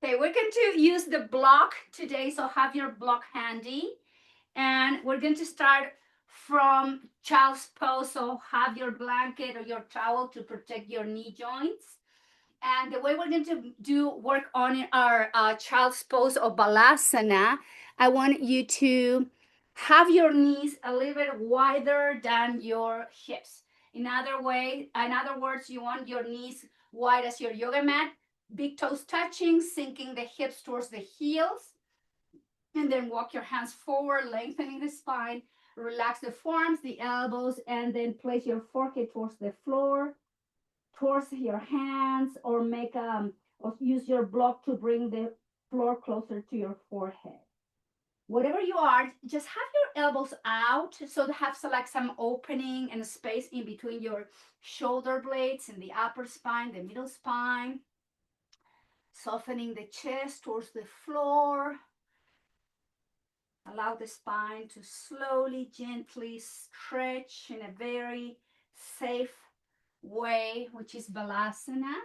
Okay, we're going to use the block today, so have your block handy. And we're going to start from child's pose, so have your blanket or your towel to protect your knee joints. And the way we're going to do work on our child's pose or balasana, I want you to have your knees a little bit wider than your hips. In other words, you want your knees wide as your yoga mat, big toes touching, sinking the hips towards the heels, and then walk your hands forward, lengthening the spine. Relax the forearms, the elbows, and then place your forehead towards the floor, towards your hands, or or use your block to bring the floor closer to your forehead. Whatever you are, just have your elbows out so they have like some opening and space in between your shoulder blades and the upper spine, the middle spine. Softening the chest towards the floor. Allow the spine to slowly, gently stretch in a very safe way, which is Balasana.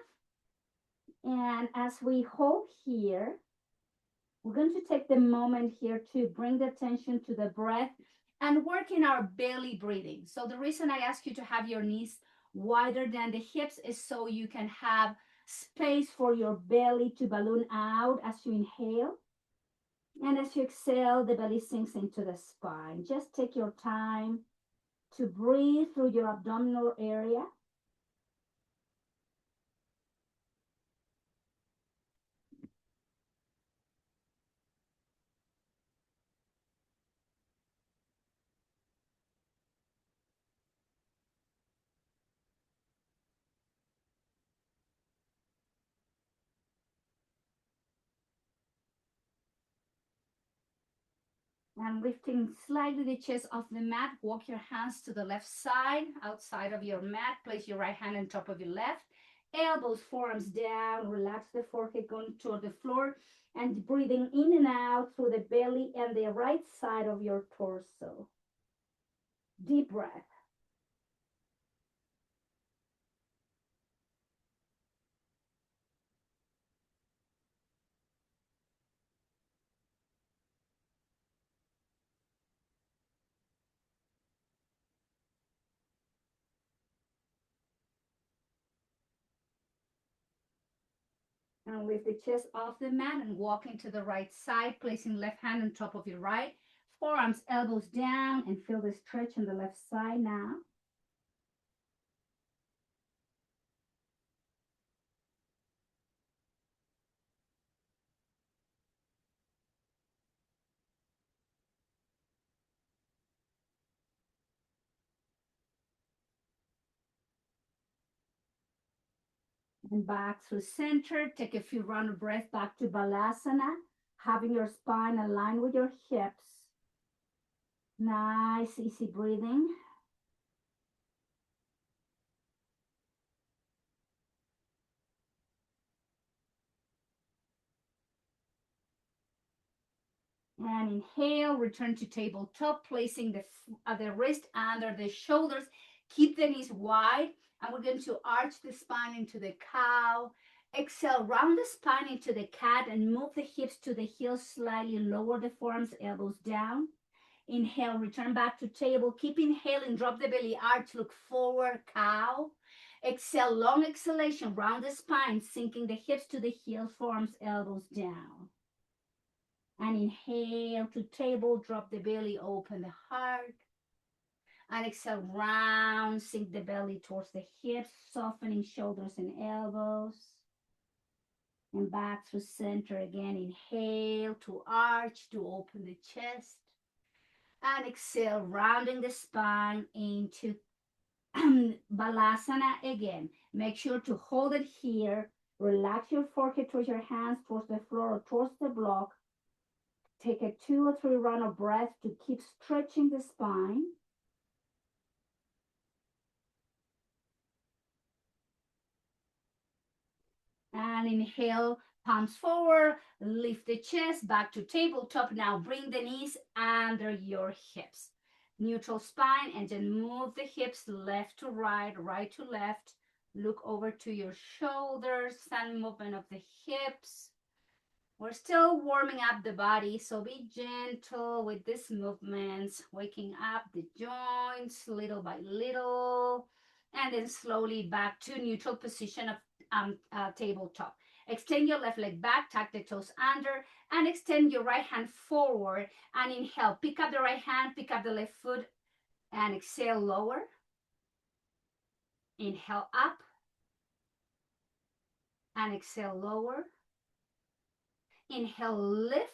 And as we hold here, we're going to take the moment here to bring the attention to the breath and work in our belly breathing. So the reason I ask you to have your knees wider than the hips is so you can have space for your belly to balloon out as you inhale. And as you exhale, the belly sinks into the spine. Just take your time to breathe through your abdominal area. And lifting slightly the chest off the mat, walk your hands to the left side, outside of your mat. Place your right hand on top of your left. Elbows, forearms down. Relax the forehead going toward the floor. And breathing in and out through the belly and the right side of your torso. Deep breath. And lift the chest off the mat and walking to the right side, placing left hand on top of your right. Forearms, elbows down, and feel the stretch on the left side now. And back through center. Take a few round of breath back to Balasana, having your spine aligned with your hips. Nice, easy breathing. And inhale, return to tabletop, placing the wrist under the shoulders. Keep the knees wide, and we're going to arch the spine into the cow. Exhale, round the spine into the cat and move the hips to the heels slightly. Lower the forearms, elbows down. Inhale, return back to table. Keep inhaling, drop the belly, arch, look forward, cow. Exhale, long exhalation, round the spine, sinking the hips to the heels, forearms, elbows down. And inhale to table, drop the belly, open the heart. And exhale, round, sink the belly towards the hips, softening shoulders and elbows. And back through center again. Inhale to arch, to open the chest. And exhale, rounding the spine into Balasana again. Make sure to hold it here. Relax your forehead towards your hands, towards the floor or towards the block. Take a 2 or 3 round of breath to keep stretching the spine. And inhale, palms forward, lift the chest back to tabletop. Now bring the knees under your hips. Neutral spine, and then move the hips left to right, right to left. Look over to your shoulders, sun movement of the hips. We're still warming up the body, so be gentle with these movements, waking up the joints little by little, and then slowly back to neutral position of tabletop. Extend your left leg back, tuck the toes under, and extend your right hand forward. And inhale, pick up the right hand, pick up the left foot, and exhale, lower. Inhale, up, and exhale, lower. Inhale, lift,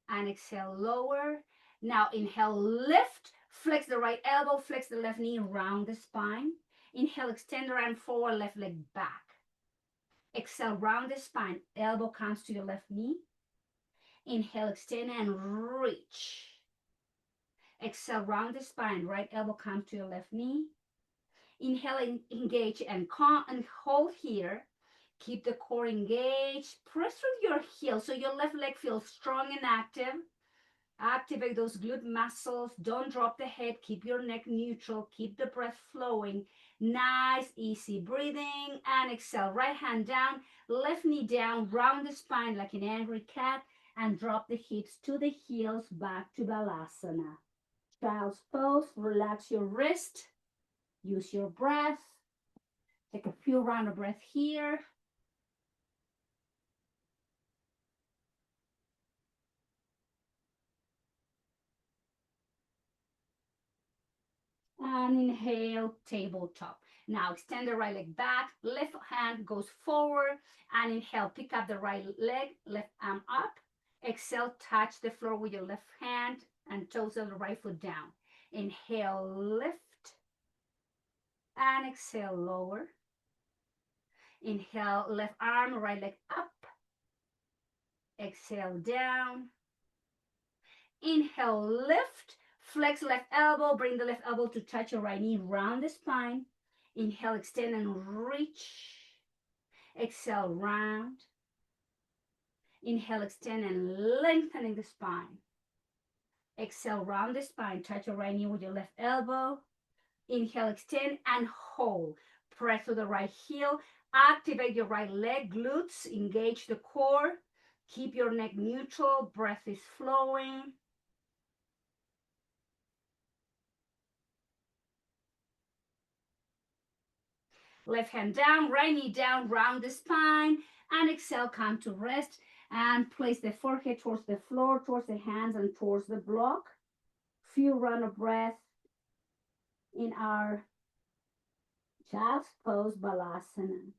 and exhale, lower. Now inhale, lift, flex the right elbow, flex the left knee, round the spine. Inhale, extend the arm forward, left leg back. Exhale, round the spine, elbow comes to your left knee. Inhale, extend and reach. Exhale, round the spine, right elbow comes to your left knee. Inhale, engage and hold here. Keep the core engaged. Press through your heels so your left leg feels strong and active. Activate those glute muscles. Don't drop the head. Keep your neck neutral. Keep the breath flowing. Nice, easy breathing. And exhale. Right hand down, left knee down. Round the spine like an angry cat. And drop the hips to the heels back to Balasana. Child's pose. Relax your wrist. Use your breath. Take a few rounds of breath here. And inhale, tabletop. Now extend the right leg back, left hand goes forward, and inhale, pick up the right leg, left arm up. Exhale, touch the floor with your left hand and toes of the right foot down. Inhale, lift, and exhale, lower. Inhale, left arm, right leg up. Exhale, down. Inhale, lift. Flex left elbow, bring the left elbow to touch your right knee, round the spine. Inhale, extend and reach. Exhale, round. Inhale, extend and lengthening the spine. Exhale, round the spine. Touch your right knee with your left elbow. Inhale, extend and hold. Press to the right heel. Activate your right leg, glutes. Engage the core. Keep your neck neutral. Breath is flowing. Left hand down, right knee down, round the spine, and exhale, come to rest, and place the forehead towards the floor, towards the hands, and towards the block. Few round of breath in our child's pose, Balasana.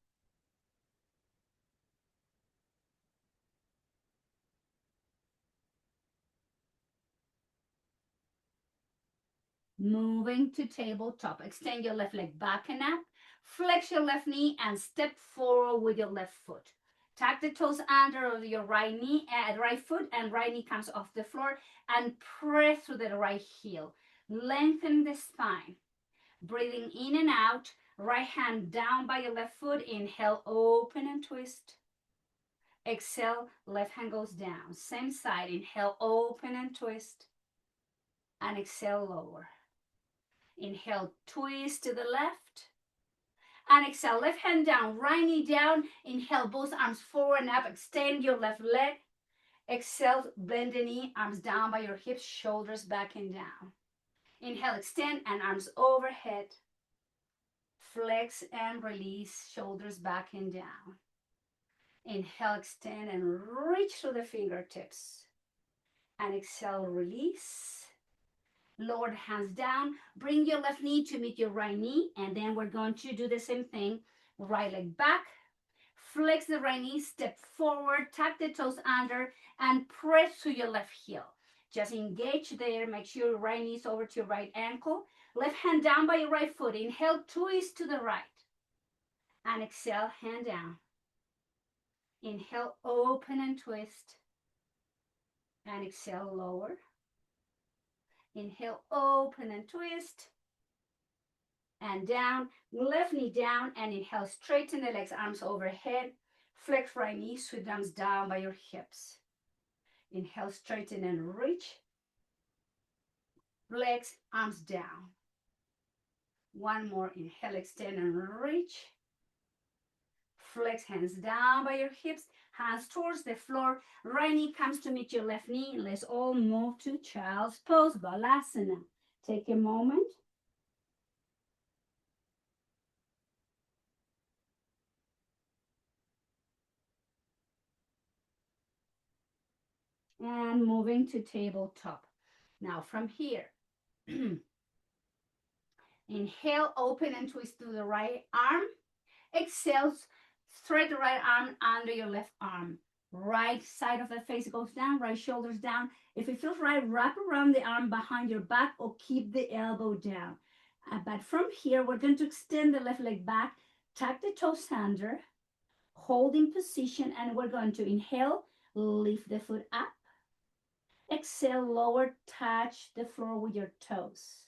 Moving to tabletop. Extend your left leg back and up. Flex your left knee and step forward with your left foot. Tuck the toes under your right knee, right foot, and right knee comes off the floor, and press through the right heel. Lengthen the spine. Breathing in and out. Right hand down by your left foot. Inhale, open and twist. Exhale, left hand goes down. Same side. Inhale, open and twist. And exhale, lower. Inhale, twist to the left. And exhale, left hand down, right knee down. Inhale, both arms forward and up. Extend your left leg. Exhale, bend the knee, arms down by your hips, shoulders back and down. Inhale, extend and arms overhead. Flex and release, shoulders back and down. Inhale, extend and reach through the fingertips. And exhale, release. Lower the hands down. Bring your left knee to meet your right knee. And then we're going to do the same thing. Right leg back. Flex the right knee. Step forward. Tuck the toes under. And press to your left heel. Just engage there. Make sure your right knee is over to your right ankle. Left hand down by your right foot. Inhale, twist to the right. And exhale, hand down. Inhale, open and twist. And exhale, lower. Inhale, open and twist. And down, left knee down, and inhale, straighten the legs, arms overhead. Flex right knee, sweep the arms down by your hips. Inhale, straighten and reach. Flex, arms down. One more, inhale, extend and reach. Flex, hands down by your hips. hands towards the floor. Right knee comes to meet your left knee. Let's all move to child's pose, Balasana. Take a moment. And moving to tabletop. Now from here, inhale, open and twist to the right arm. Exhale, straight the right arm under your left arm. Right side of the face goes down, right shoulders down. If it feels right, wrap around the arm behind your back or keep the elbow down. But from here, we're going to extend the left leg back, tuck the toes under, hold in position, and we're going to inhale, lift the foot up. Exhale, lower, touch the floor with your toes.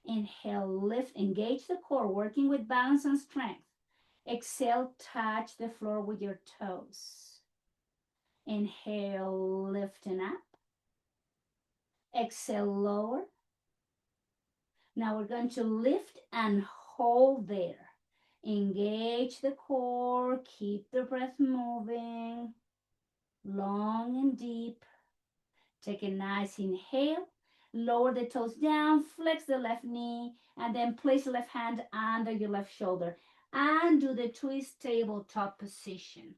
Inhale, lift, engage the core, working with balance and strength. Exhale, touch the floor with your toes. Inhale, lifting up. Exhale, lower. Now we're going to lift and hold there. Engage the core, keep the breath moving, long and deep. Take a nice inhale, lower the toes down, flex the left knee, and then place the left hand under your left shoulder and do the twist tabletop position.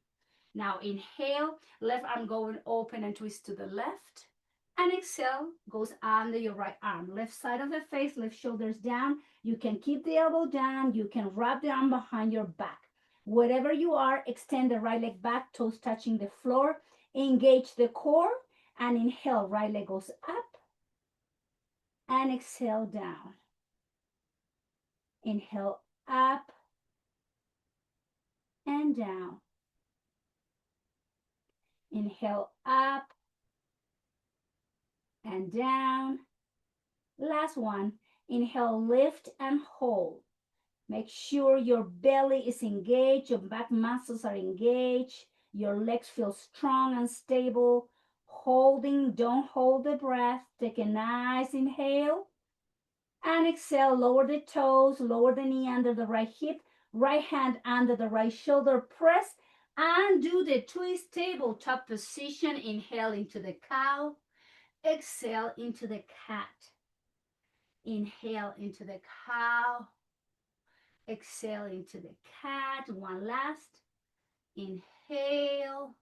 Now inhale, left arm going open and twist to the left. And exhale, goes under your right arm. Left side of the face, left shoulders down. You can keep the elbow down. You can wrap the arm behind your back. Wherever you are, extend the right leg back, toes touching the floor. Engage the core and inhale, right leg goes up. And exhale, down. Inhale, up and down. Inhale, up and down. Last one. Inhale, lift and hold. Make sure your belly is engaged, your back muscles are engaged, your legs feel strong and stable. Holding, don't hold the breath. Take a nice inhale. And exhale, lower the toes, lower the knee under the right hip, right hand under the right shoulder, press and do the twist tabletop position. Inhale into the cow, exhale into the cat. Inhale into the cow, exhale into the cat. One last. Inhale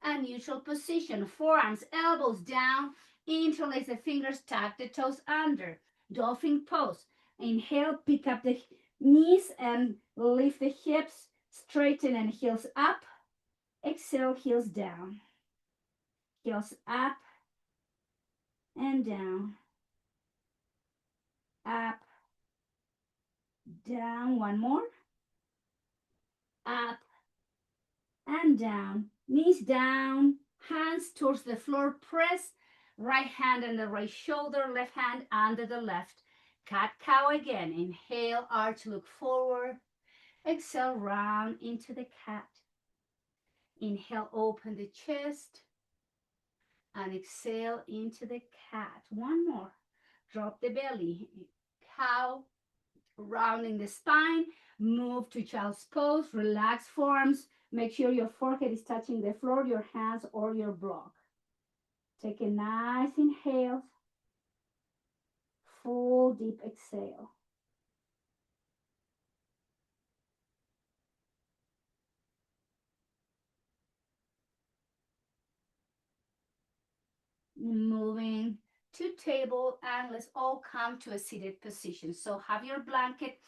and neutral position. Forearms, elbows down, interlace the fingers, tuck the toes under. Dolphin pose. Inhale, pick up the knees and lift the hips, straighten and heels up. Exhale, heels down. Heels up and down. Up, down. One more. Up and down. Knees down, hands towards the floor. Press right hand on the right shoulder, left hand under the left. Cat cow again. Inhale, arch, look forward. Exhale, round into the cat. Inhale, open the chest. And exhale into the cat. One more. Drop the belly. Cow, rounding the spine. Move to child's pose. Relax forearms. Make sure your forehead is touching the floor, your hands, or your block. Take a nice inhale. Full deep exhale. Moving to table, and let's all come to a seated position. So have your blanket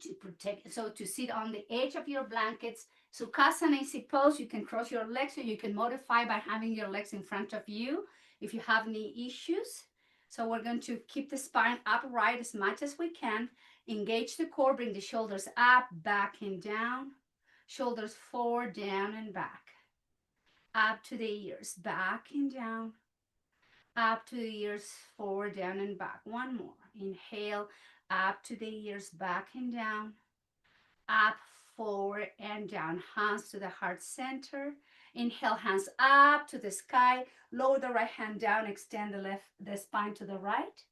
to protect, so to sit on the edge of your blankets. Sukhasana is a pose. You can cross your legs, or you can modify by having your legs in front of you if you have knee issues. So we're going to keep the spine upright as much as we can. Engage the core, bring the shoulders up, back and down. Shoulders forward, down and back. Up to the ears, back and down. Up to the ears, forward, down and back. One more. Inhale, up to the ears, back and down. Up, forward and down. Hands to the heart center. Inhale, hands up to the sky. Lower the right hand down. Extend the spine to the right.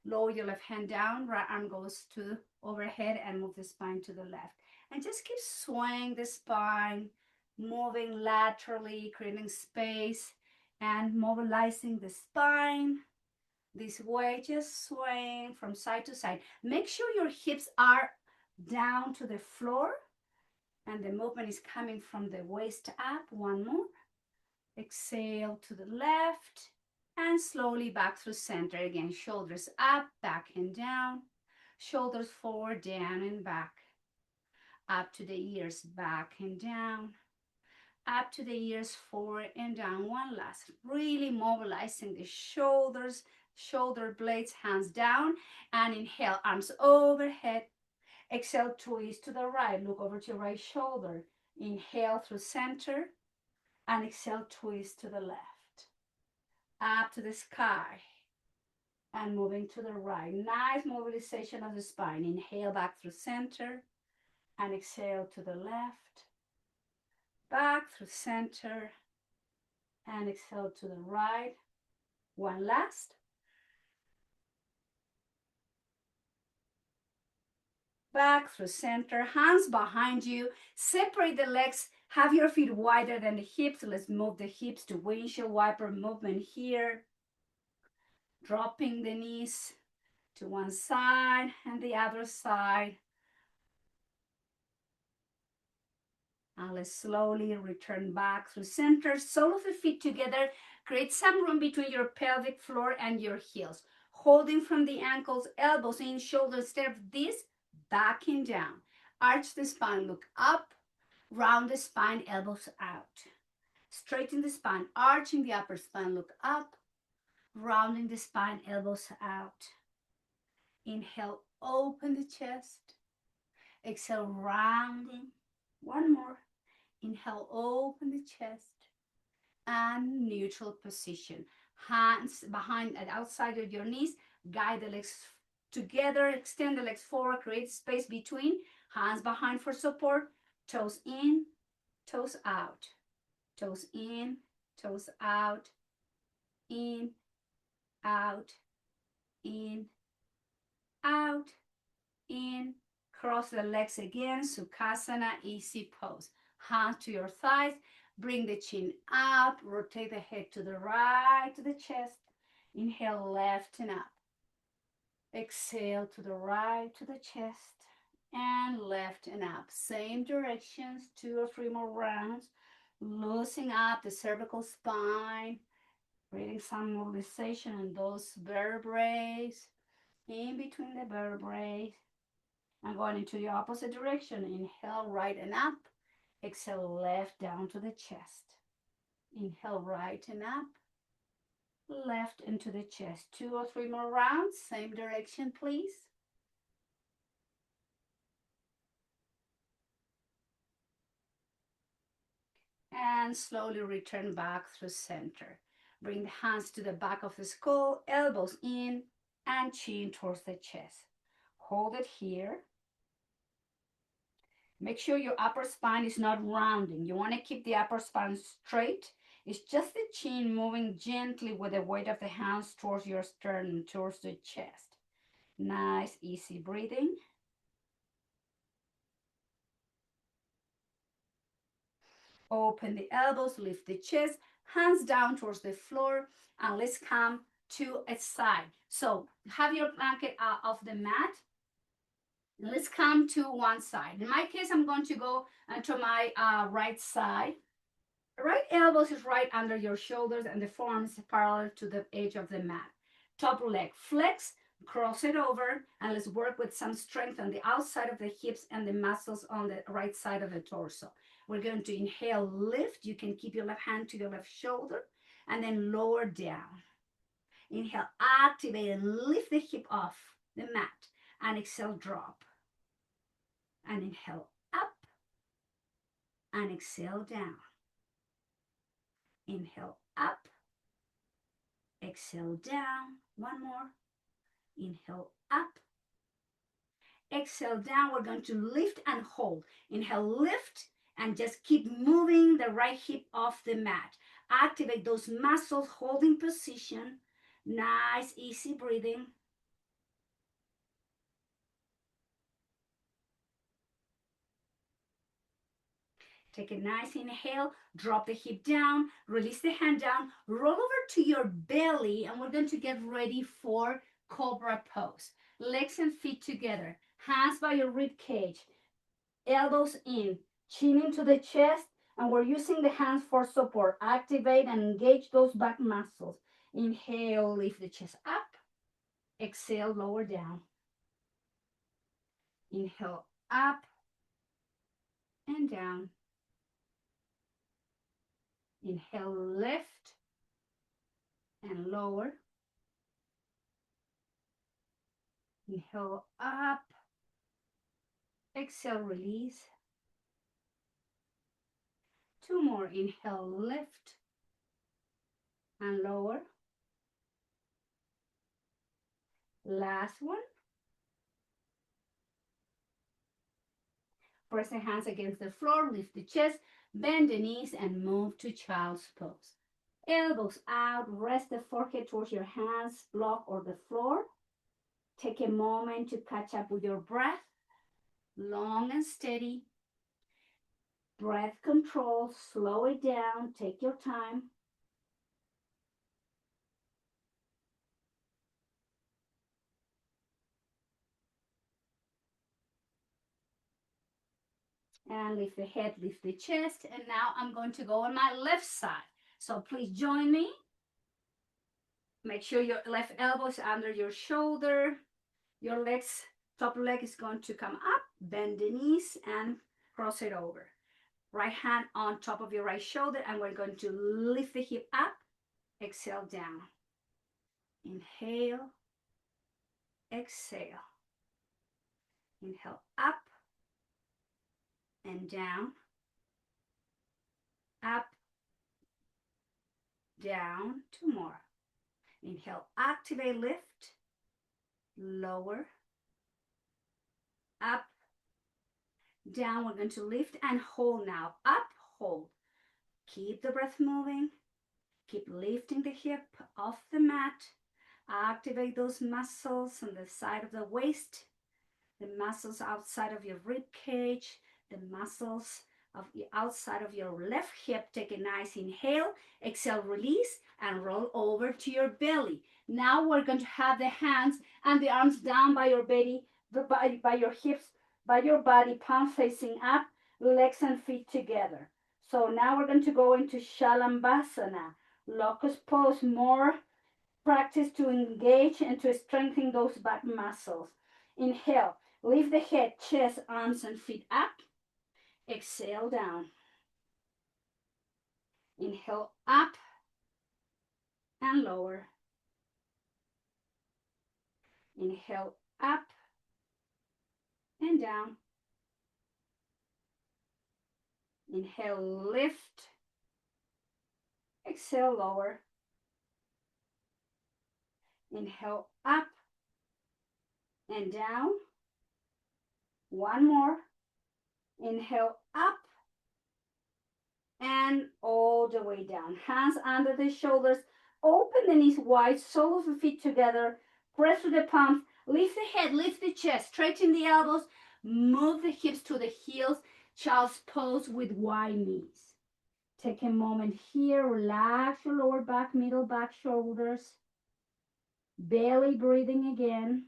Lower your left hand down. Right arm goes to overhead and move the spine to the left. And just keep swaying the spine moving laterally, creating space and mobilizing the spine. This way, just swaying from side to side. Make sure your hips are down to the floor and the movement is coming from the waist up. One more. Exhale to the left and slowly back through center. Again, shoulders up, back and down. Shoulders forward, down and back. Up to the ears, back and down. Up to the ears, forward and down. One last. Really mobilizing the shoulders, shoulder blades, hands down. And inhale, arms overhead. Exhale, twist to the right. Look over to your right shoulder. Inhale through center. And exhale, twist to the left. Up to the sky. And moving to the right. Nice mobilization of the spine. Inhale back through center. And exhale to the left. Back through center. And exhale to the right. One last. Back through center, hands behind you. Separate the legs. Have your feet wider than the hips. Let's move the hips to windshield wiper movement here. Dropping the knees to one side and the other side. And let's slowly return back through center. Sole of the feet together. Create some room between your pelvic floor and your heels. Holding from the ankles, elbows in, shoulders step this, back and down. Arch the spine, look up. Round the spine, elbows out. Straighten the spine, arching the upper spine, look up. Rounding the spine, elbows out. Inhale, open the chest. Exhale, rounding. One more. Inhale, open the chest. And neutral position. Hands behind and outside of your knees. Guide the legs together. Extend the legs forward. Create space between. Hands behind for support. Toes in, toes out. Toes in, toes out. In, out, in, out, in. Cross the legs again. Sukhasana, easy pose. Hands to your thighs. Bring the chin up. Rotate the head to the right, to the chest. Inhale, left and up. Exhale to the right, to the chest. And left and up. Same directions, 2 or 3 more rounds. Loosening up the cervical spine. Creating some mobilization in those vertebrae. In between the vertebrae. And going into the opposite direction. Inhale, right and up. Exhale, left down to the chest. Inhale, right and up. Left into the chest. 2 or 3 more rounds. Same direction, please. And slowly return back through center. Bring the hands to the back of the skull, elbows in, and chin towards the chest. Hold it here. Make sure your upper spine is not rounding. You want to keep the upper spine straight. It's just the chin moving gently with the weight of the hands towards your sternum, towards the chest. Nice, easy breathing. Open the elbows, lift the chest, hands down towards the floor, and let's come to a side. So have your blanket out of the mat. Let's come to one side. In my case, I'm going to go to my right side. Right elbows is right under your shoulders and the forearms parallel to the edge of the mat. Top leg flex, cross it over, and let's work with some strength on the outside of the hips and the muscles on the right side of the torso. We're going to inhale, lift. You can keep your left hand to your left shoulder and then lower down. Inhale, activate and lift the hip off the mat. And exhale, drop. And inhale, up. And exhale, down. Inhale, up. Exhale, down. One more. Inhale, up. Exhale, down. We're going to lift and hold. Inhale, lift. And just keep moving the right hip off the mat. Activate those muscles, holding position. Nice, easy breathing. Take a nice inhale, drop the hip down, release the hand down, roll over to your belly, and we're going to get ready for cobra pose. Legs and feet together, hands by your rib cage, elbows in, chin into the chest, and we're using the hands for support. Activate and engage those back muscles. Inhale, lift the chest up. Exhale, lower down. Inhale, up and down. Inhale, lift and lower. Inhale, up. Exhale, release. Two more. Inhale, lift and lower. Last one. Press the hands against the floor, lift the chest, bend the knees, and move to child's pose. Elbows out, rest the forehead towards your hands, block, or the floor. Take a moment to catch up with your breath, long and steady. Breath control, slow it down, take your time. And lift the head, lift the chest. And now I'm going to go on my left side. So please join me. Make sure your left elbow is under your shoulder. Your legs, top leg is going to come up. Bend the knees and cross it over. Right hand on top of your right shoulder. And we're going to lift the hip up. Exhale down. Inhale. Exhale. Inhale up and down. Up, down, two more. Inhale, activate, lift, lower, up, down. We're going to lift and hold now. Up, hold. Keep the breath moving. Keep lifting the hip off the mat. Activate those muscles on the side of the waist, the muscles outside of your rib cage, the muscles of the outside of your left hip. Take a nice inhale, exhale, release, and roll over to your belly. Now we're going to have the hands and the arms down by your belly, by your hips, by your body, palm facing up, legs and feet together. So now we're going to go into Shalabhasana, locust pose, more practice to engage and to strengthen those back muscles. Inhale, lift the head, chest, arms, and feet up. Exhale down. Inhale up and lower. Inhale up and down. Inhale, lift. Exhale, lower. Inhale up and down. One more. Inhale up and all the way down. Hands under the shoulders. Open the knees wide, soles of the feet together. Press with the palms. Lift the head, lift the chest. Straighten the elbows. Move the hips to the heels. Child's pose with wide knees. Take a moment here. Relax your lower back, middle back, shoulders. Belly breathing again.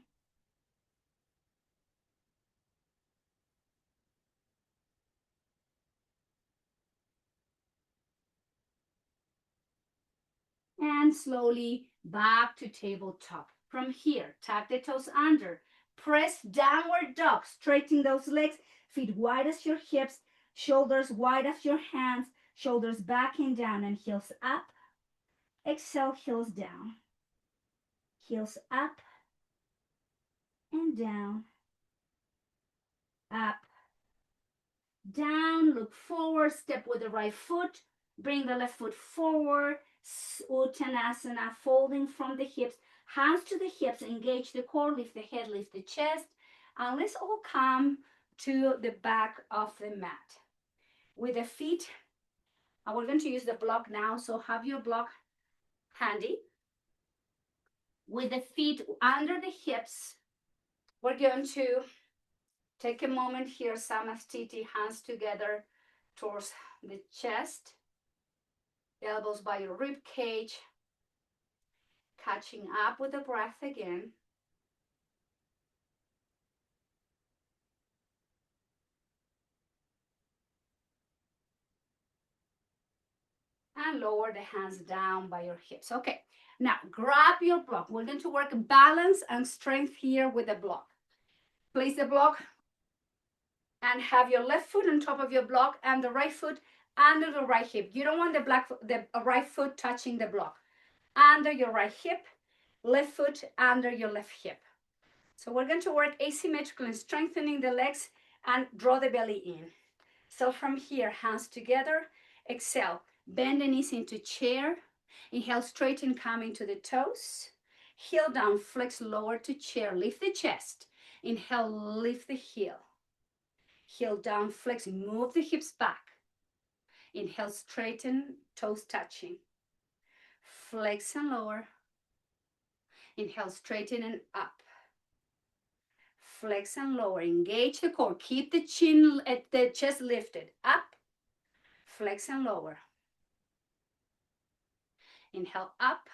And slowly back to tabletop. From here, tuck the toes under. Press downward dog. Straighten those legs. Feet wide as your hips. Shoulders wide as your hands. Shoulders back and down and heels up. Exhale, heels down. Heels up and down. Up, down, look forward, step with the right foot. Bring the left foot forward. Uttanasana, folding from the hips. Hands to the hips, engage the core, lift the head, lift the chest. And let's all come to the back of the mat. With the feet, we're going to use the block now, so have your block handy. With the feet under the hips, we're going to take a moment here, Samastiti, hands together. towards the chest, elbows by your rib cage, catching up with the breath again. And lower the hands down by your hips. Okay, now grab your block. We're going to work balance and strength here with the block. Place the block and have your left foot on top of your block and the right foot under the right hip. You don't want the right foot touching the block. Under your right hip, left foot under your left hip. So we're going to work asymmetrically, strengthening the legs and draw the belly in. So from here, hands together, exhale, bend the knees into chair, inhale, straighten, coming to the toes, heel down, flex, lower to chair, lift the chest, inhale, lift the heel, heel down, flex, move the hips back, inhale, straighten, toes touching, flex and lower, inhale, straighten and up, flex and lower, engage the core, keep the chin at the chest lifted, up, flex and lower, inhale, up,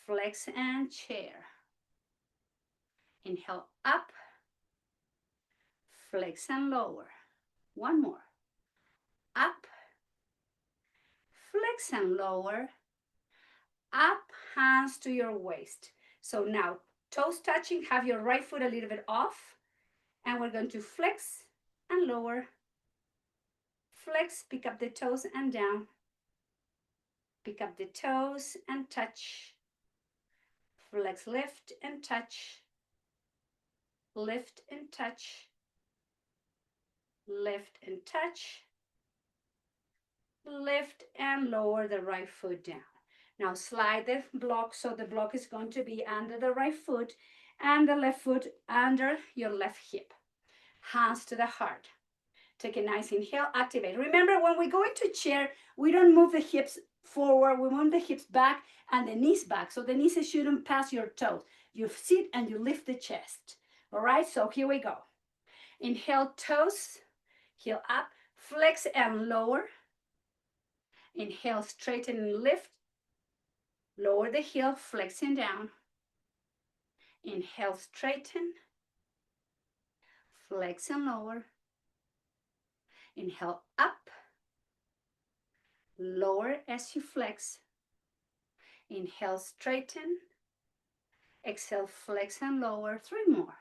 flex and chair, inhale, up, flex and lower, one more, up, flex and lower, up, hands to your waist. So now toes touching, have your right foot a little bit off, and we're going to flex and lower, flex, pick up the toes and down, pick up the toes and touch, flex, lift and touch, lift and touch, lift and touch, lift and lower the right foot down. Now slide the block so the block is going to be under the right foot and the left foot under your left hip. Hands to the heart. Take a nice inhale, activate. Remember, when we go into chair, we don't move the hips forward, we move the hips back and the knees back. So the knees shouldn't pass your toes. You sit and you lift the chest. All right, so here we go. Inhale, toes, heel up, flex and lower. Inhale, straighten and lift. Lower the heel, flexing down. Inhale, straighten. Flex and lower. Inhale, up. Lower as you flex. Inhale, straighten. Exhale, flex and lower. 3 more.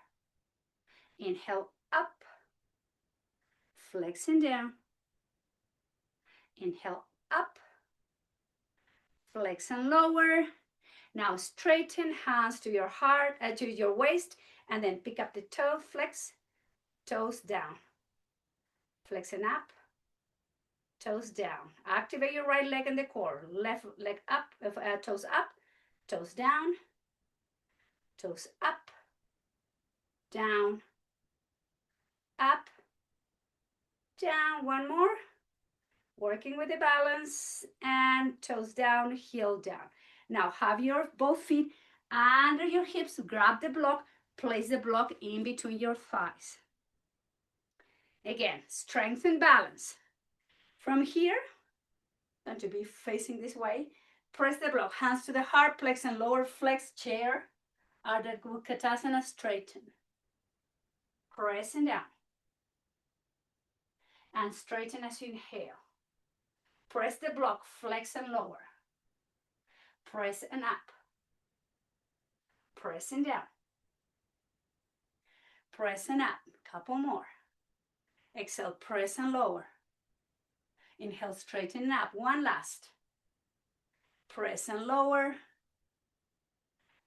Inhale, up. Flexing down. Inhale, up. Flex and lower. Now straighten, hands to your heart, to your waist, and then pick up the toe, flex, toes down. Flex and up, toes down. Activate your right leg in the core. Left leg up, toes up, toes down, toes up, down, up, down. One more. Working with the balance and toes down, heel down. Now have your both feet under your hips, grab the block, place the block in between your thighs. Again, strength and balance. From here, going to be facing this way, press the block, hands to the heart, flex and lower, flex, chair, Ardha Utkatasana, straighten. Pressing down. And straighten as you inhale. Press the block, flex and lower. Press and up. Pressing down. Press and up. Couple more. Exhale, press and lower. Inhale, straighten up. One last. Press and lower.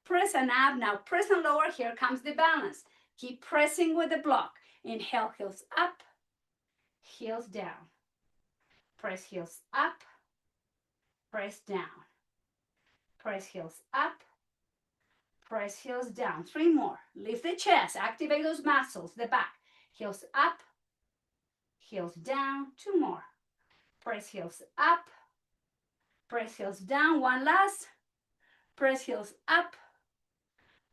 Press and up. Now press and lower. Here comes the balance. Keep pressing with the block. Inhale, heels up. Heels down. Press heels up. Press down. Press heels up. Press heels down. 3 more. Lift the chest. Activate those muscles. The back. Heels up. Heels down. 2 more. Press heels up. Press heels down. One last. Press heels up.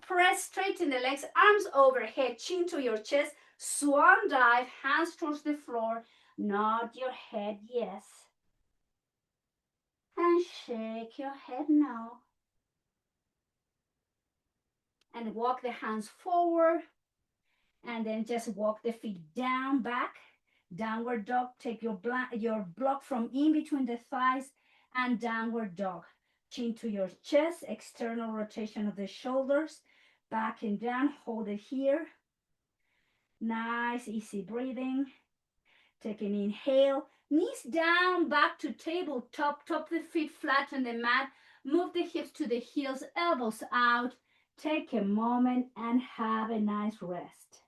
Press, straighten the legs. Arms overhead. Chin to your chest. Swan dive. Hands towards the floor. Nod your head yes. And shake your head no. And walk the hands forward. And then just walk the feet down, back. Downward dog. Take your block from in between the thighs and downward dog. Chin to your chest, external rotation of the shoulders. Back and down, hold it here. Nice, easy breathing. Take an inhale, knees down, back to tabletop, top the feet flat on the mat. Move the hips to the heels, elbows out. Take a moment and have a nice rest.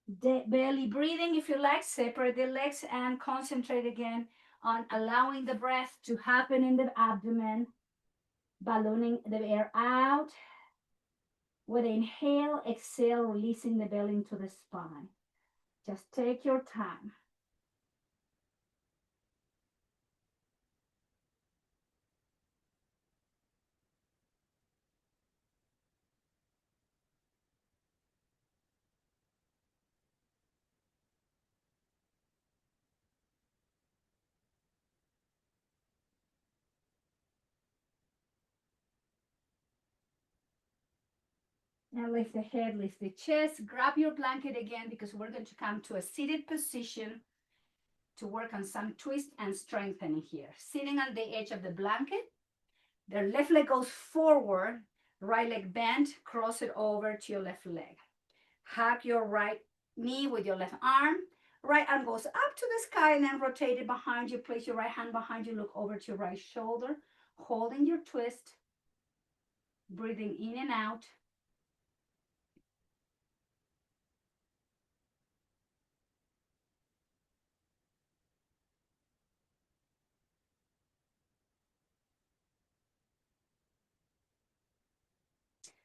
Belly breathing, if you like, separate the legs and concentrate again on allowing the breath to happen in the abdomen, ballooning the air out. With inhale, exhale, releasing the belly into the spine. Just take your time. Now lift the head, lift the chest, grab your blanket again because we're going to come to a seated position to work on some twist and strengthening here. Sitting on the edge of the blanket, the left leg goes forward, right leg bent, cross it over to your left leg. Hug your right knee with your left arm. Right arm goes up to the sky and then rotate it behind you. Place your right hand behind you, look over to your right shoulder, holding your twist, breathing in and out.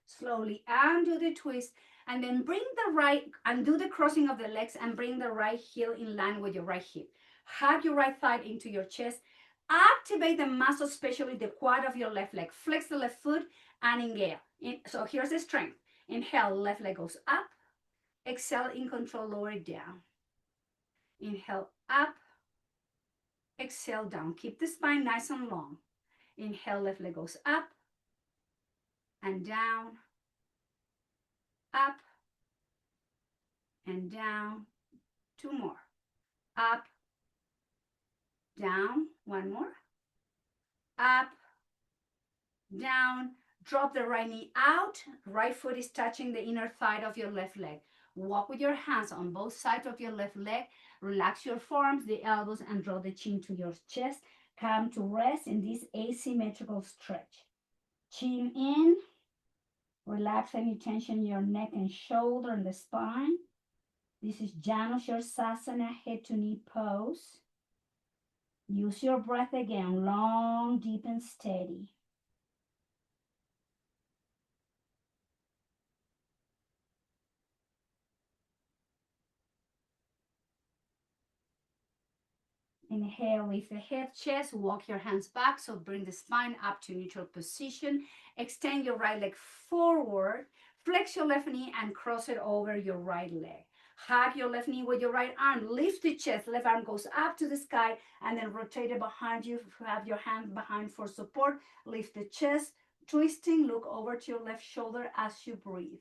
Slowly undo the twist and then bring the right, undo the crossing of the legs and bring the right heel in line with your right hip. Hug your right thigh into your chest. Activate the muscle, especially the quad of your left leg. Flex the left foot and inhale. So here's the strength. Inhale, left leg goes up. Exhale, in control, lower it down. Inhale, up. Exhale, down. Keep the spine nice and long. Inhale, left leg goes up and down, up and down. Two more. Up, down. One more. Up, down. Drop the right knee out. Right foot is touching the inner thigh of your left leg. Walk with your hands on both sides of your left leg. Relax your forearms, the elbows, and draw the chin to your chest. Come to rest in this asymmetrical stretch. Chin in. Relax any tension in your neck and shoulder and the spine. This is Janu Sirsasana, head to knee pose. Use your breath again, long, deep, and steady. Inhale, lift the head, chest, walk your hands back, so bring the spine up to neutral position. Extend your right leg forward, flex your left knee and cross it over your right leg. Hug your left knee with your right arm, lift the chest, left arm goes up to the sky, and then rotate it behind you. Have your hand behind for support, lift the chest, twisting, look over to your left shoulder as you breathe.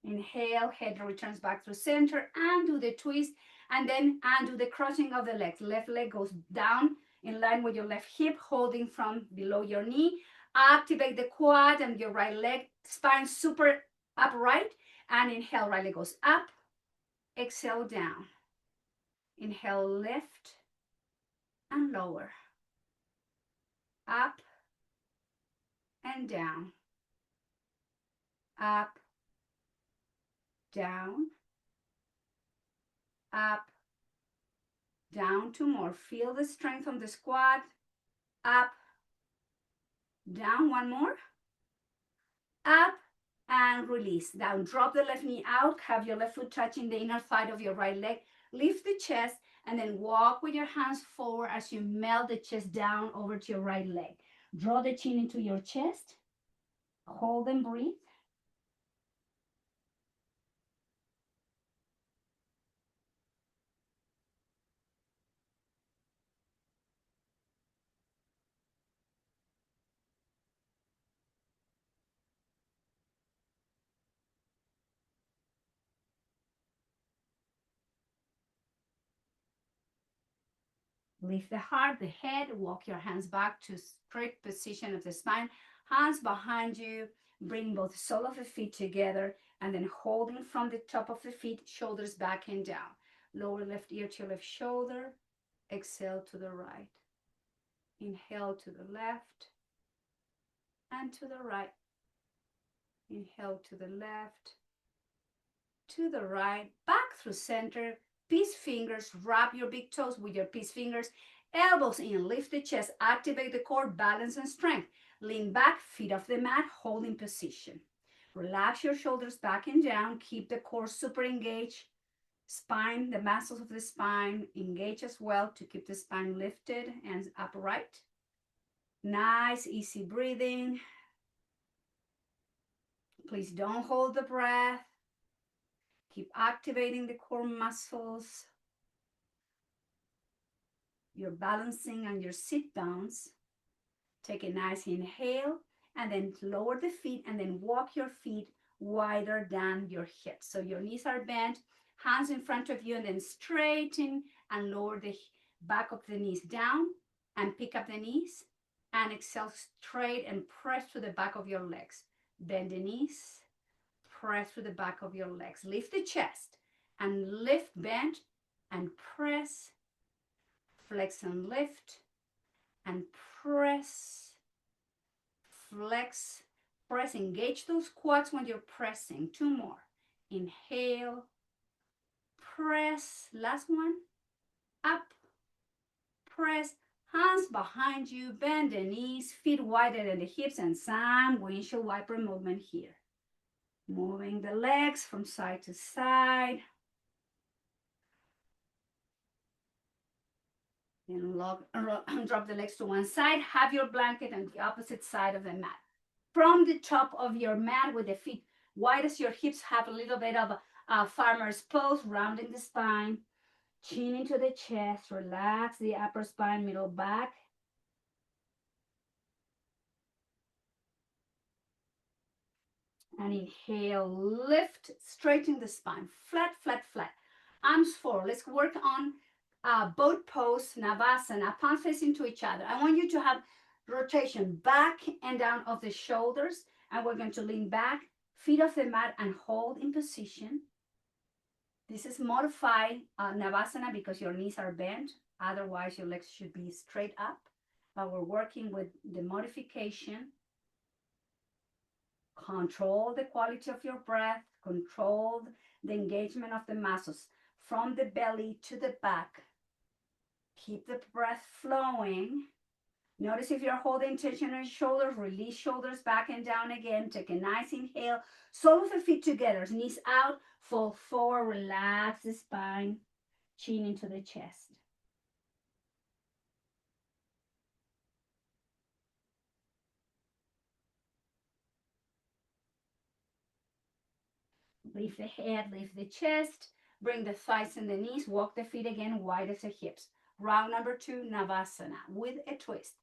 Inhale, head returns back to center, undo the twist, and then undo the crossing of the legs. Left leg goes down in line with your left hip, holding from below your knee. Activate the quad and your right leg, spine super upright, and inhale, right leg goes up, exhale down. Inhale, lift and lower, up and down, up, down, up, down. Two more. Feel the strength on the squat. Up, down. One more. Up and release. Down, drop the left knee out, have your left foot touching the inner thigh of your right leg. Lift the chest and then walk with your hands forward as you melt the chest down over to your right leg. Draw the chin into your chest. Hold and breathe. Lift the heart, the head, walk your hands back to straight position of the spine. Hands behind you, bring both sole of the feet together, and then holding from the top of the feet, shoulders back and down. Lower left ear to left shoulder. Exhale to the right. Inhale to the left and to the right. Inhale to the left, to the right, back through center. Peace fingers, wrap your big toes with your peace fingers. Elbows in, lift the chest, activate the core, balance and strength. Lean back, feet off the mat, holding position. Relax your shoulders back and down. Keep the core super engaged. Spine, the muscles of the spine engage as well to keep the spine lifted and upright. Nice, easy breathing. Please don't hold the breath. Keep activating the core muscles. You're balancing on your sit bones. Take a nice inhale and then lower the feet and then walk your feet wider than your hips. So your knees are bent, hands in front of you, and then straighten and lower the back of the knees down and pick up the knees and exhale straight and press to the back of your legs. Bend the knees, press to the back of your legs. Lift the chest and lift, bend and press. Flex and lift and press. Flex, press, engage those quads when you're pressing. Two more. Inhale, press. Last one. Up, press. Hands behind you, bend the knees, feet wider than the hips, and some windshield wiper movement here. Moving the legs from side to side. And drop the legs to one side. Have your blanket on the opposite side of the mat. From the top of your mat with the feet wide as your hips, have a little bit of a farmer's pose, rounding the spine. Chin into the chest. Relax the upper spine, middle back. And inhale, lift, straighten the spine. Flat, flat, flat. Arms forward. Let's work on boat pose, Navasana, palms facing to each other. I want you to have rotation back and down of the shoulders. And we're going to lean back, feet off the mat, and hold in position. This is modified Navasana because your knees are bent. Otherwise, your legs should be straight up. But we're working with the modification. Control the quality of your breath. Control the engagement of the muscles from the belly to the back. Keep the breath flowing. Notice if you're holding tension in your shoulders, release shoulders back and down again. Take a nice inhale. Sole of the feet together, knees out, fall forward, relax the spine, chin into the chest. Lift the head, lift the chest, bring the thighs and the knees, walk the feet again, wide as the hips. Round number 2, Navasana, with a twist.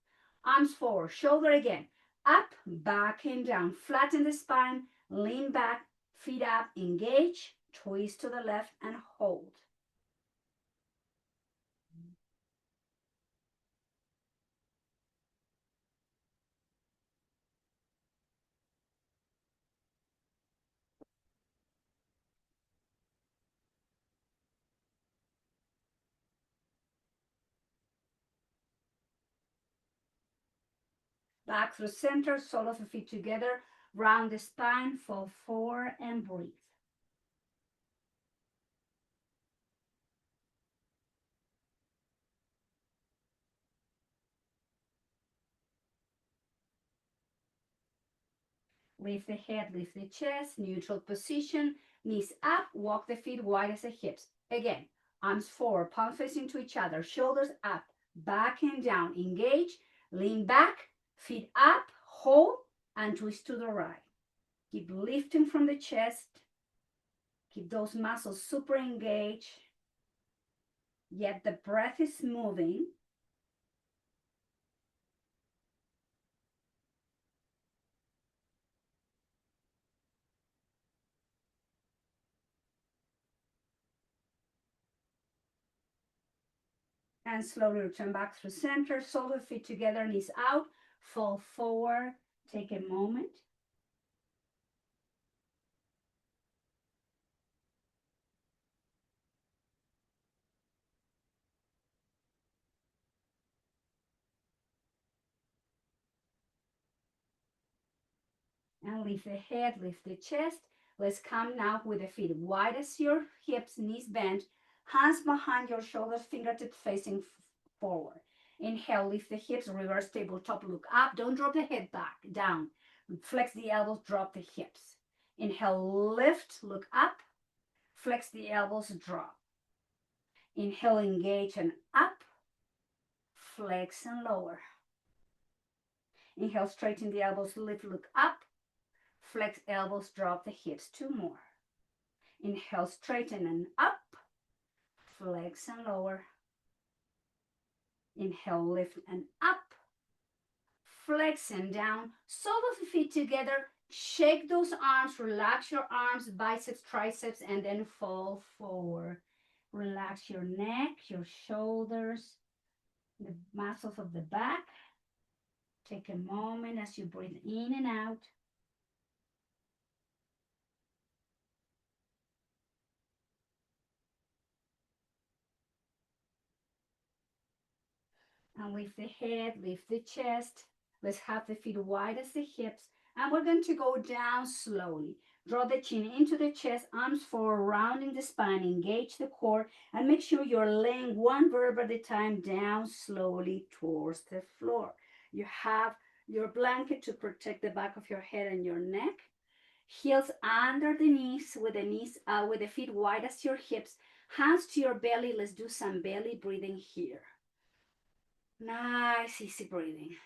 Arms forward, shoulder again, up, back and down. Flatten the spine, lean back, feet up, engage, twist to the left and hold. Back through center, sole of the feet together, round the spine, fall forward and breathe. Lift the head, lift the chest, neutral position, knees up, walk the feet wide as the hips. Again, arms forward, palms facing to each other, shoulders up, back and down. Engage, lean back, feet up, hold, and twist to the right. Keep lifting from the chest. Keep those muscles super engaged. Yet the breath is moving. And slowly return back through center, shoulder, feet together, knees out, fall forward. Take a moment. And lift the head, lift the chest. Let's come now with the feet wide as your hips, knees bent, hands behind your shoulders, fingertips facing forward. Inhale, lift the hips, reverse tabletop, look up. Don't drop the head back, down. Flex the elbows, drop the hips. Inhale, lift, look up. Flex the elbows, drop. Inhale, engage and up. Flex and lower. Inhale, straighten the elbows, lift, look up. Flex elbows, drop the hips. Two more. Inhale, straighten and up. Flex and lower. Inhale, lift and up. Flex and down. Sole of the feet together. Shake those arms. Relax your arms, biceps, triceps, and then fall forward. Relax your neck, your shoulders, the muscles of the back. Take a moment as you breathe in and out. And lift the head, lift the chest. Let's have the feet wide as the hips. And we're going to go down slowly. Draw the chin into the chest, arms forward, rounding the spine, engage the core, and make sure you're laying one vertebra at a time down slowly towards the floor. You have your blanket to protect the back of your head and your neck. Heels under the knees with the feet wide as your hips. Hands to your belly. Let's do some belly breathing here. Nice, easy breathing.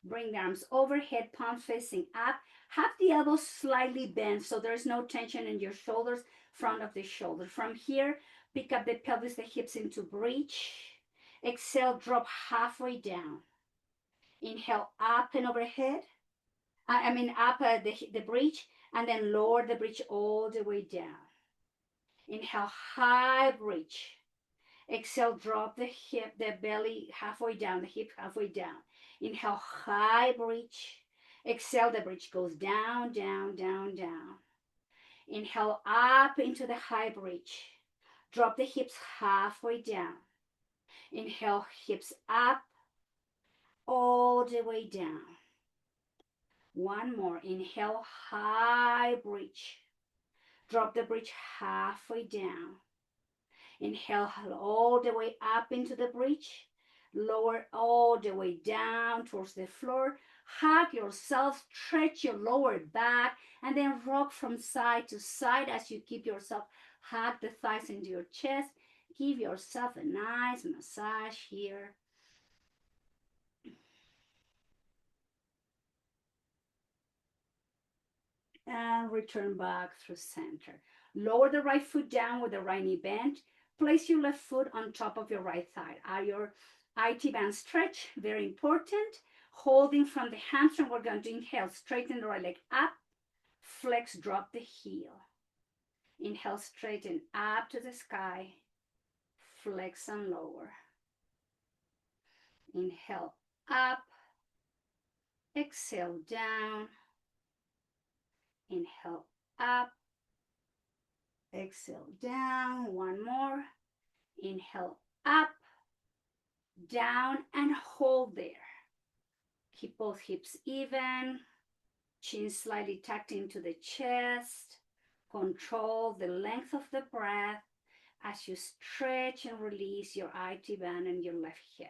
Bring the arms overhead, palms facing up. Have the elbows slightly bent so there's no tension in your shoulders, front of the shoulder. From here, pick up the pelvis, the hips into bridge. Exhale, drop halfway down. Inhale, up and overhead. Up the bridge, and then lower the bridge all the way down. Inhale, high bridge. Exhale, drop the hip, the belly halfway down, the hip halfway down. Inhale, high bridge. Exhale, the bridge goes down, down, down, down. Inhale, up into the high bridge. Drop the hips halfway down. Inhale, hips up, all the way down. One more. Inhale, high bridge. Drop the bridge halfway down. Inhale all the way up into the bridge. Lower all the way down towards the floor. Hug yourself, stretch your lower back, and then rock from side to side as you keep yourself. Hug the thighs into your chest. Give yourself a nice massage here. And return back through center. Lower the right foot down with the right knee bent. Place your left foot on top of your right thigh. Your IT band stretch, very important. Holding from the hamstring, we're going to inhale, straighten the right leg up. Flex, drop the heel. Inhale, straighten up to the sky. Flex and lower. Inhale, up. Exhale, down. Inhale, up. Exhale, down. One more. Inhale, up, down, and hold there. Keep both hips even. Chin slightly tucked into the chest. Control the length of the breath as you stretch and release your IT band and your left hip.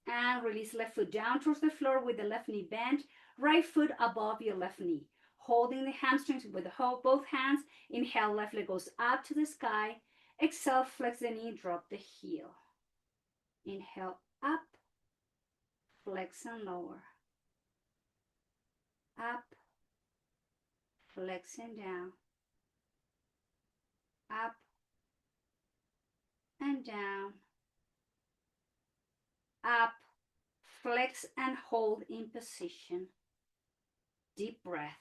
And release left foot down towards the floor with the left knee bent, right foot above your left knee. Holding the hamstrings with both hands. Inhale, left leg goes up to the sky. Exhale, flex the knee, drop the heel. Inhale, up, flex and lower. Up, flex and down. Up and down. Up, flex and hold in position. Deep breath.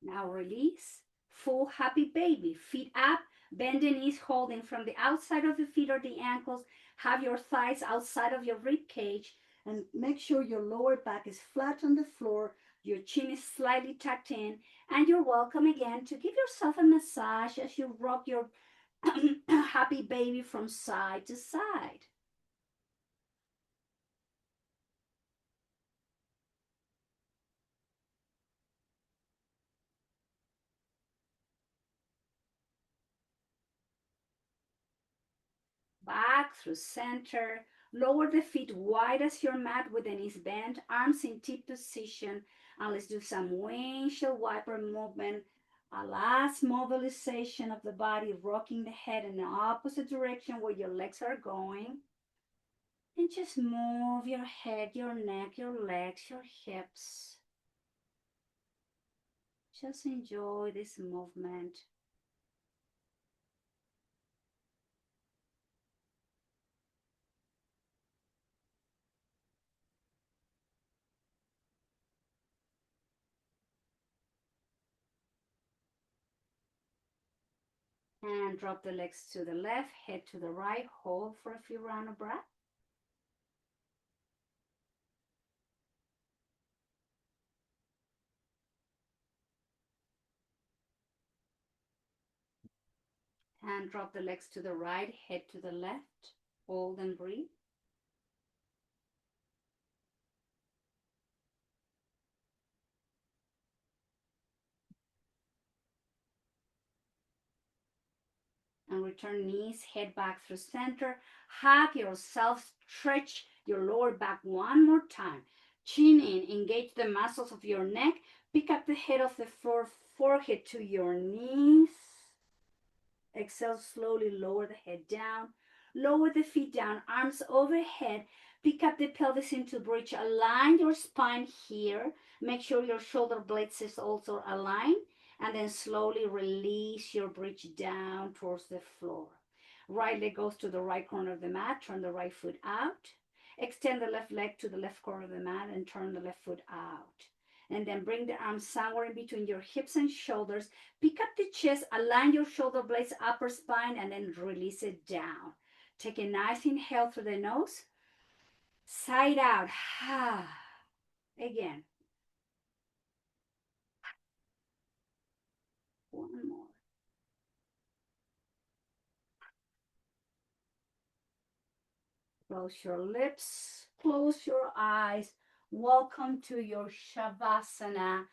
Now release. Full happy baby. Feet up, bend the knees, holding from the outside of the feet or the ankles. Have your thighs outside of your rib cage, and make sure your lower back is flat on the floor. Your chin is slightly tucked in, and you're welcome again to give yourself a massage as you rock your happy baby from side to side. Back through center. Lower the feet wide as your mat with the knees bent, arms in T position. And let's do some windshield wiper movement. A last mobilization of the body, rocking the head in the opposite direction where your legs are going. And just move your head, your neck, your legs, your hips. Just enjoy this movement. And drop the legs to the left, head to the right. Hold for a few rounds of breath. And drop the legs to the right, head to the left. Hold and breathe. And return knees, head back through center. Hug yourself, stretch your lower back one more time. Chin in, engage the muscles of your neck. Pick up the head of the floor, forehead to your knees. Exhale, slowly lower the head down. Lower the feet down, arms overhead. Pick up the pelvis into bridge. Align your spine here. Make sure your shoulder blades is also aligned. And then slowly release your bridge down towards the floor. Right leg goes to the right corner of the mat. Turn the right foot out. Extend the left leg to the left corner of the mat and turn the left foot out. And then bring the arms somewhere in between your hips and shoulders. Pick up the chest, align your shoulder blades, upper spine, and then release it down. Take a nice inhale through the nose. Side out. Again. One more. Close your lips, close your eyes. Welcome to your Shavasana.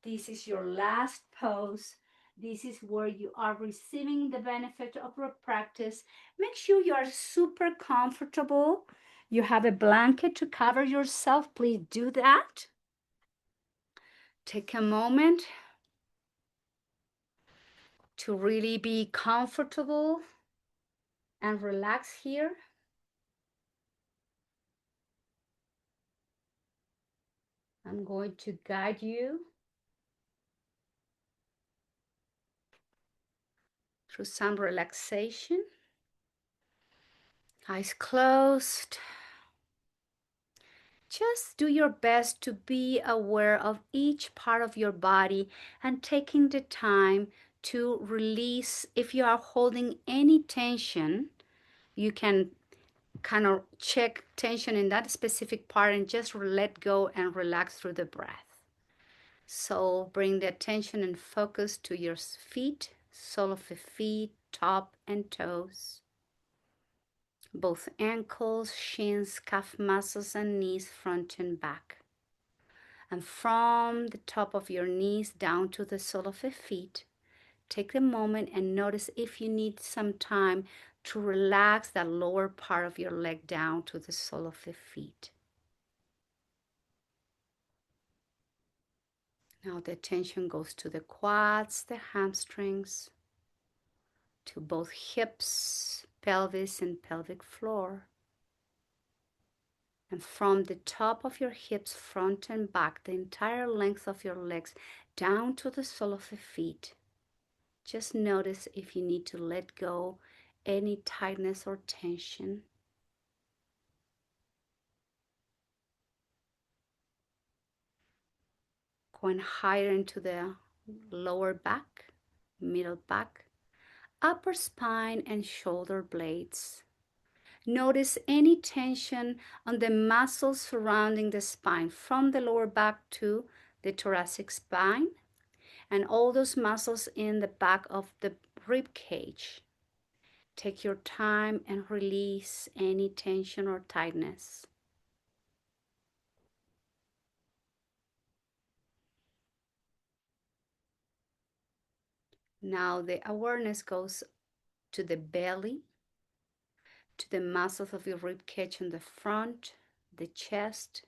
This is your last pose. This is where you are receiving the benefit of your practice. Make sure you are super comfortable. You have a blanket to cover yourself. Please do that. Take a moment to really be comfortable and relax here. I'm going to guide you through some relaxation. Eyes closed. Just do your best to be aware of each part of your body and taking the time to release. If you are holding any tension, you can kind of check tension in that specific part and just let go and relax through the breath. So bring the attention and focus to your feet, sole of the feet, top and toes, both ankles, shins, calf muscles, and knees, front and back. And from the top of your knees down to the sole of the feet, take a moment and notice if you need some time to relax that lower part of your leg down to the sole of the feet. Now the attention goes to the quads, the hamstrings, to both hips, pelvis, and pelvic floor. And from the top of your hips, front and back, the entire length of your legs, down to the sole of the feet. Just notice if you need to let go any tightness or tension. Going higher into the lower back, middle back, upper spine, and shoulder blades. Notice any tension on the muscles surrounding the spine, from the lower back to the thoracic spine, and all those muscles in the back of the rib cage. Take your time and release any tension or tightness. Now the awareness goes to the belly, to the muscles of your rib cage in the front, the chest,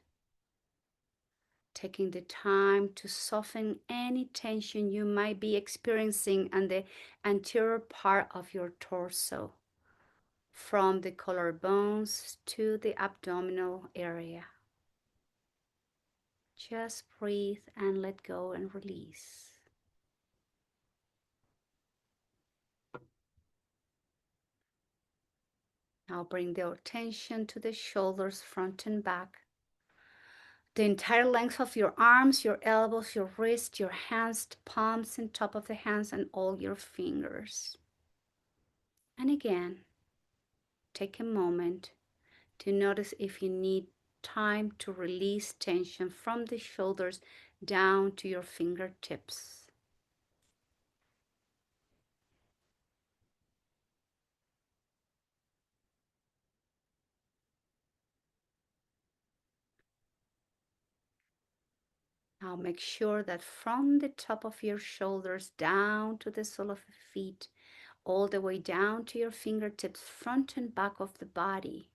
taking the time to soften any tension you might be experiencing on the anterior part of your torso, from the collarbones to the abdominal area. Just breathe and let go and release. Now bring the attention to the shoulders, front and back. The entire length of your arms, your elbows, your wrists, your hands, palms and top of the hands, and all your fingers. And again, take a moment to notice if you need time to release tension from the shoulders down to your fingertips. Now make sure that from the top of your shoulders down to the sole of the feet, all the way down to your fingertips, front and back of the body,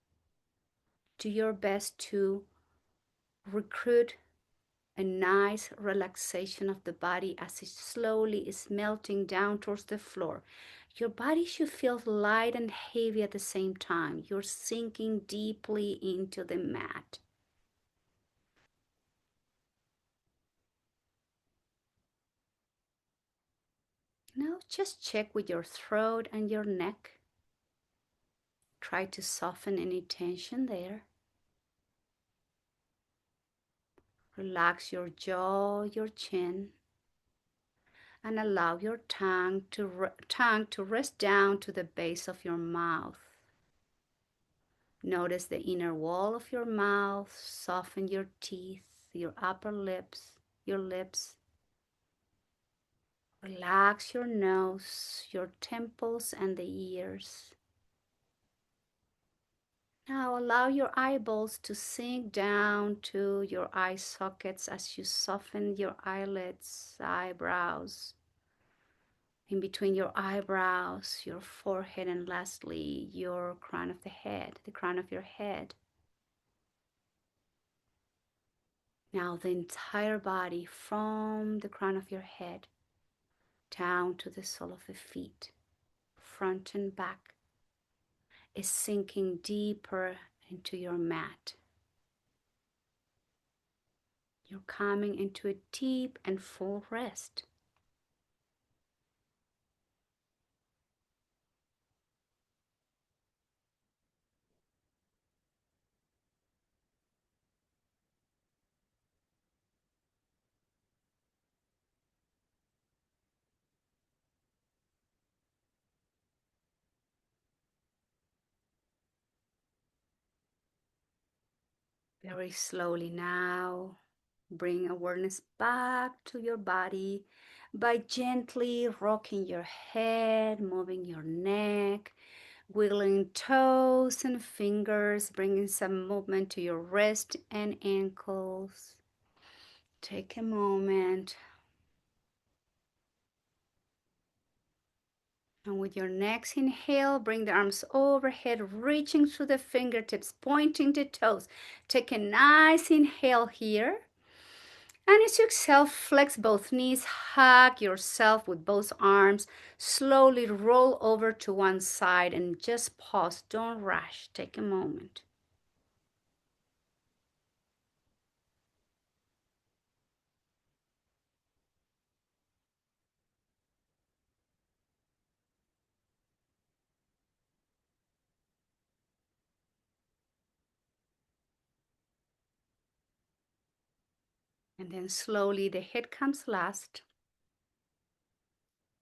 do your best to recruit a nice relaxation of the body as it slowly is melting down towards the floor. Your body should feel light and heavy at the same time. You're sinking deeply into the mat. Now just check with your throat and your neck. Try to soften any tension there. Relax your jaw, your chin, and allow your tongue to rest down to the base of your mouth. Notice the inner wall of your mouth. Soften your teeth, your upper lips, your lips. Relax your nose, your temples, and the ears. Now allow your eyeballs to sink down to your eye sockets as you soften your eyelids, eyebrows, in between your eyebrows, your forehead, and lastly, your crown of the head, the crown of your head. Now the entire body from the crown of your head down to the sole of the feet, front and back, is sinking deeper into your mat. You're coming into a deep and full rest. Very slowly now, bring awareness back to your body by gently rocking your head, moving your neck, wiggling toes and fingers, bringing some movement to your wrist and ankles. Take a moment. And with your next inhale, bring the arms overhead, reaching through the fingertips, pointing the toes. Take a nice inhale here. And as you exhale, flex both knees, hug yourself with both arms. Slowly roll over to one side and just pause. Don't rush. Take a moment. And then slowly the head comes last.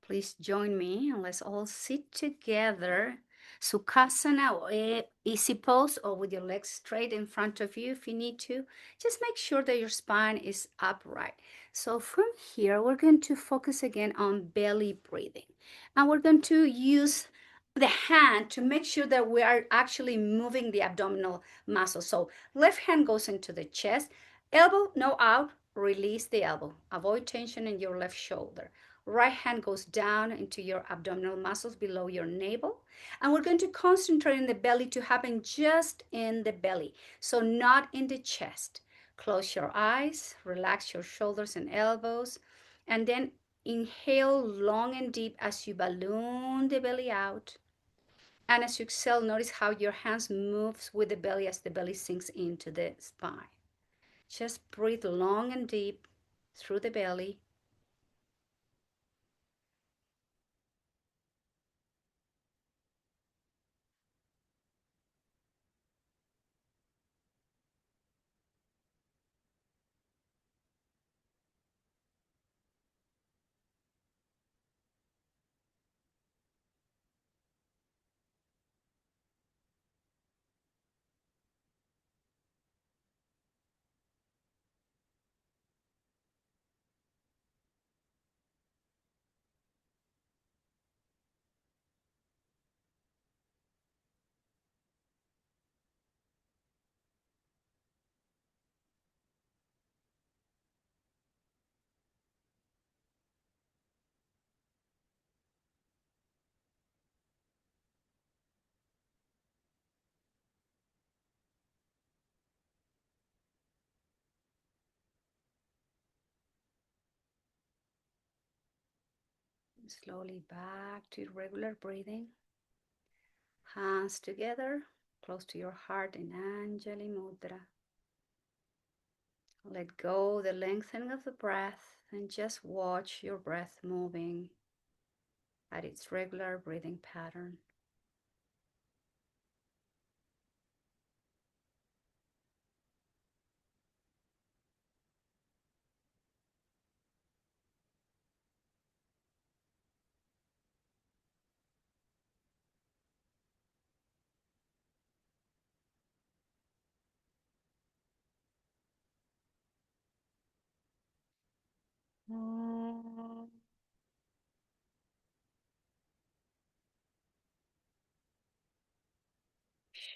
Please join me and let's all sit together. Sukhasana or easy pose, or with your legs straight in front of you if you need to. Just make sure that your spine is upright. So from here, we're going to focus again on belly breathing. And we're going to use the hand to make sure that we are actually moving the abdominal muscle. So left hand goes into the chest, elbow no out, release the elbow. Avoid tension in your left shoulder. Right hand goes down into your abdominal muscles below your navel. And we're going to concentrate in the belly to happen just in the belly, so not in the chest. Close your eyes, relax your shoulders and elbows, and then inhale long and deep as you balloon the belly out. And as you exhale, notice how your hands moves with the belly as the belly sinks into the spine. Just breathe long and deep through the belly. Slowly back to regular breathing. Hands together, close to your heart in Anjali Mudra. Let go the lengthening of the breath and just watch your breath moving at its regular breathing pattern.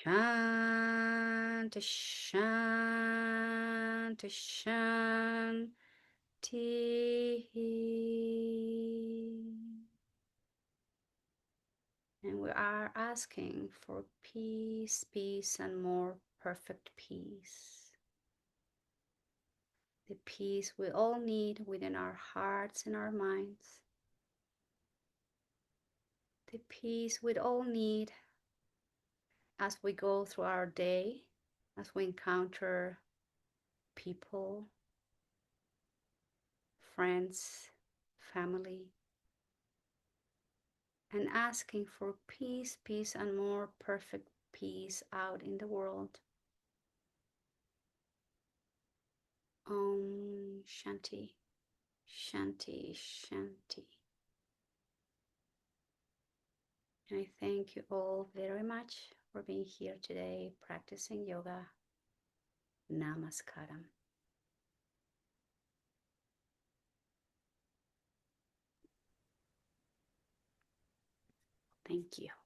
Shanti, Shanti, Shanti. And we are asking for peace, peace, and more perfect peace. The peace we all need within our hearts and our minds. The peace we all need as we go through our day, as we encounter people, friends, family, and asking for peace, peace, and more perfect peace out in the world. Om Shanti, Shanti, Shanti. And I thank you all very much for being here today practicing yoga. Namaskaram. Thank you.